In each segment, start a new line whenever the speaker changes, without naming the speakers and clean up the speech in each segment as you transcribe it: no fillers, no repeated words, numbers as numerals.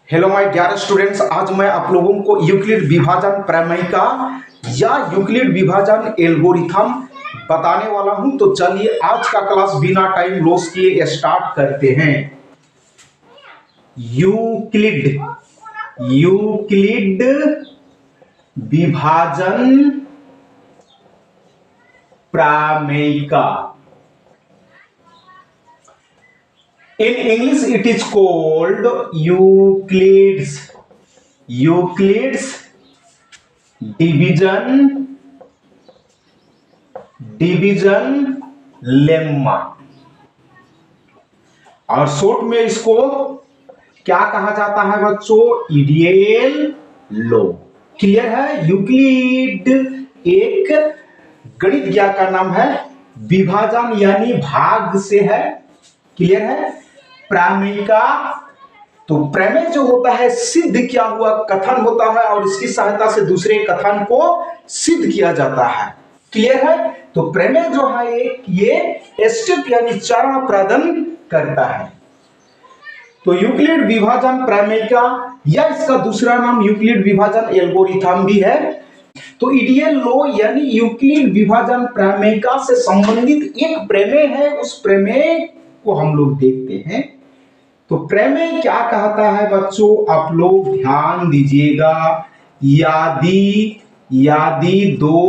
Hello my dear students, आज मैं आप लोगों को यूक्लिड विभाजन प्रमेयिका या यूक्लिड विभाजन एल्गोरिथम बताने वाला हूं। तो चलिए आज का क्लास बिना टाइम लॉस किए स्टार्ट करते हैं। यूक्लिड यूक्लिड विभाजन प्रमेयिका। In English, it is called Euclid's division lemma। और शॉर्ट में इसको क्या कहा जाता है बच्चों? Ideal law. क्लियर है? यूक्लिड एक गणित ज्ञान का नाम है, विभाजन यानी भाग से है। क्लियर है? प्रमेयिका, तो प्रमेय जो होता है सिद्ध किया हुआ कथन होता है और इसकी सहायता से दूसरे कथन को सिद्ध किया जाता है। क्लियर है? तो प्रमेय जो है एक ये स्टेप यानी चरण प्रदान करता है। तो यूक्लिड विभाजन प्रमेयिका या इसका दूसरा नाम यूक्लिड विभाजन एल्गोरिथम भी है। तो आइडियल लॉ यानी यूक्लिड विभाजन प्रमेयिका से संबंधित एक प्रमेय है। उस प्रमेय को हम लोग देखते हैं। तो प्रमेय क्या कहता है बच्चों? आप लोग ध्यान दीजिएगा। यदि दो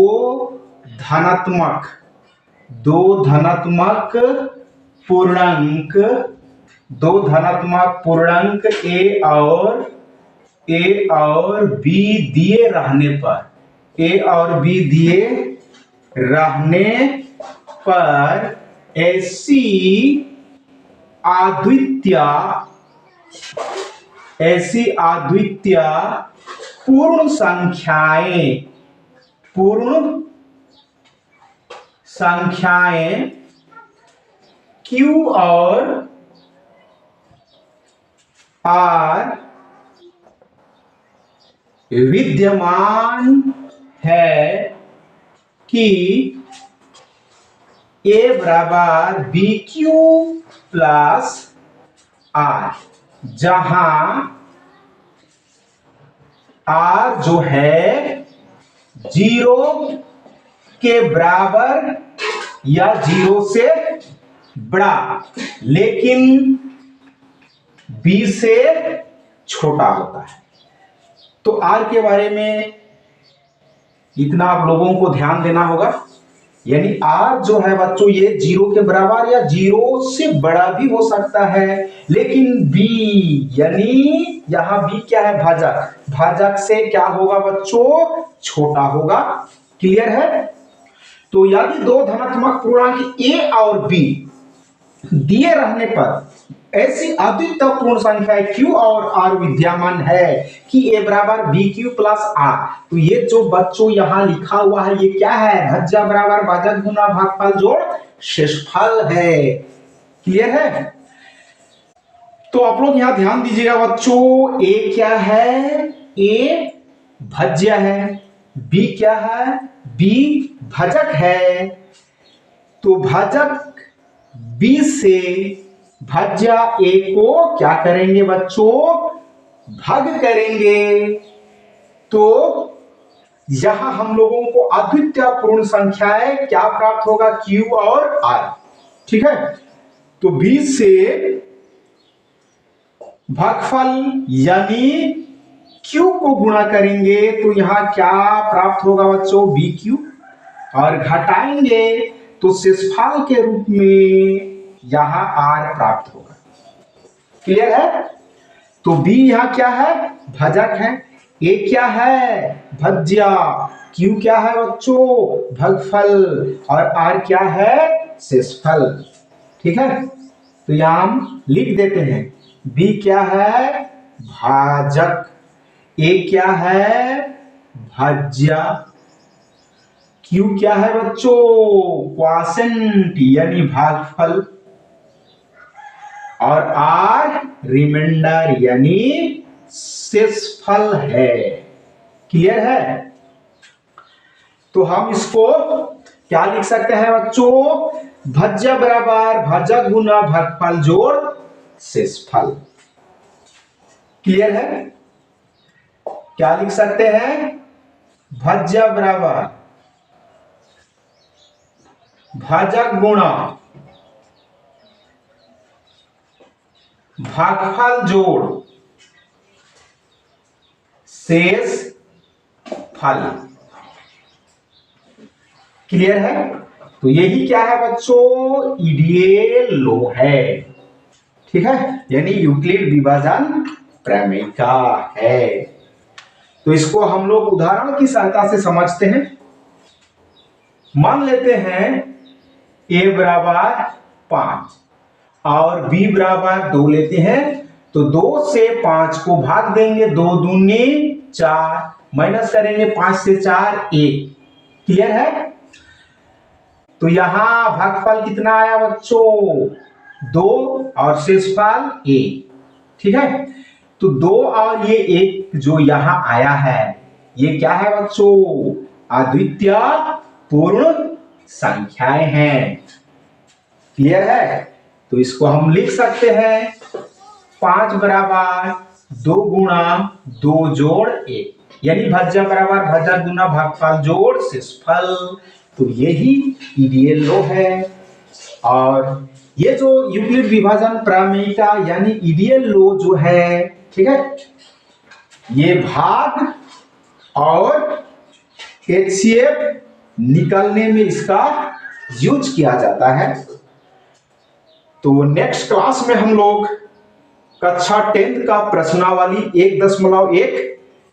धनात्मक पूर्णांक ए और बी दिए रहने पर ऐसी अद्वितीय पूर्ण संख्याएं Q और R विद्यमान है कि A बराबर BQ प्लस R, जहां R जो है 0 के बराबर या 0 से बड़ा लेकिन B से छोटा होता है। तो R के बारे में इतना आप लोगों को ध्यान देना होगा। यानी R जो है बच्चों ये 0 के बराबर या 0 से बड़ा भी हो सकता है, लेकिन B यानी यहां B क्या है? भाजक से क्या होगा बच्चों? छोटा होगा। क्लियर है? तो यदि दो धनात्मक पूर्णांक A और B दिए रहने पर ऐसी अद्वितीय पूर्ण संख्या Q और R विद्यमान है कि A बराबर BQ प्लस R। तो ये जो बच्चों यहां लिखा हुआ है ये क्या है? भज्य बराबर भाजक गुना भागफल जोड़ शेषफल है। क्लियर है? तो आप लोग यहां ध्यान दीजिएगा बच्चों। A क्या है? A भज्य है। B क्या है? B भाजक है। तो भाजक B से भाज्य A को क्या करेंगे बच्चों? भाग करेंगे। तो यहां हम लोगों को अद्वितीय पूर्ण संख्याएं क्या प्राप्त होगा? Q और R। ठीक है? तो B से भागफल यानी Q को गुणा करेंगे तो यहां क्या प्राप्त होगा बच्चों? BQ। और घटाएंगे तो शेषफल के रूप में यहां R प्राप्त होगा। क्लियर है? तो B यहां क्या है? भाजक है। A क्या है? भज्य। Q क्या है बच्चों? भागफल। और R क्या है? शेषफल। ठीक है? तो यहां हम लिख देते हैं। B क्या है? भाजक। A क्या है? भाज्य। Q क्या है बच्चों? क्वॉशेंट यानी भागफल। और R रिमाइंडर यानी शेषफल है। क्लियर है? तो हम इसको क्या लिख सकते हैं बच्चों? भज्य बराबर भाजक गुना भागफल जोड़ शेषफल। क्लियर है? क्या लिख सकते हैं? भाज्य बराबर भाजक गुणा भागफल जोड़ शेष फल। क्लियर है? तो यही क्या है बच्चों? IDL लॉ है। ठीक है, यानी यूक्लिड विभाजन प्रमेय का है। तो इसको हम लोग उदाहरण की सहायता से समझते हैं। मान लेते हैं a बराबर 5 और b बराबर 2 लेते हैं, तो 2 से 5 को भाग देंगे, 2 दूनी 4, माइनस करेंगे 5 से 4 1। क्लियर है? तो यहां भागफल कितना आया बच्चों? 2 और शेषफल 1। ठीक है, तो 2 और ये 1 जो यहां आया है, ये क्या है बच्चों? अद्वितीय पूर्ण संख्याएं हैं। क्लियर है? तो इसको हम लिख सकते हैं 5 बराबर 2 गुणा 2 जोड़ 1, यानी भाज्य बराबर भाजक गुना भागफल जोड़ शेषफल। तो यही IDL लॉ है। और ये जो यूक्लिड विभाजन प्रमेय का यानी IDL लॉ जो है, ठीक है, ये भाग और HCF निकलने में इसका यूज किया जाता है। तो नेक्स्ट क्लास में हम लोग कक्षा 10 का प्रश्नावली 1.1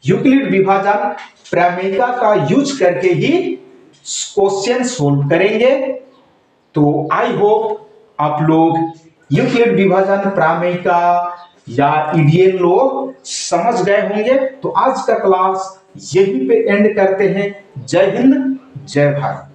यूक्लिड विभाजन प्रमेयिका का यूज करके ही क्वेश्चन सोल्व करेंगे। तो आई होप आप लोग यूक्लिड विभाजन प्रमेयिका या IDL लॉ समझ गए होंगे। तो आज का क्लास यहीं पे एंड करते हैं। जय हिंद, जय भारत।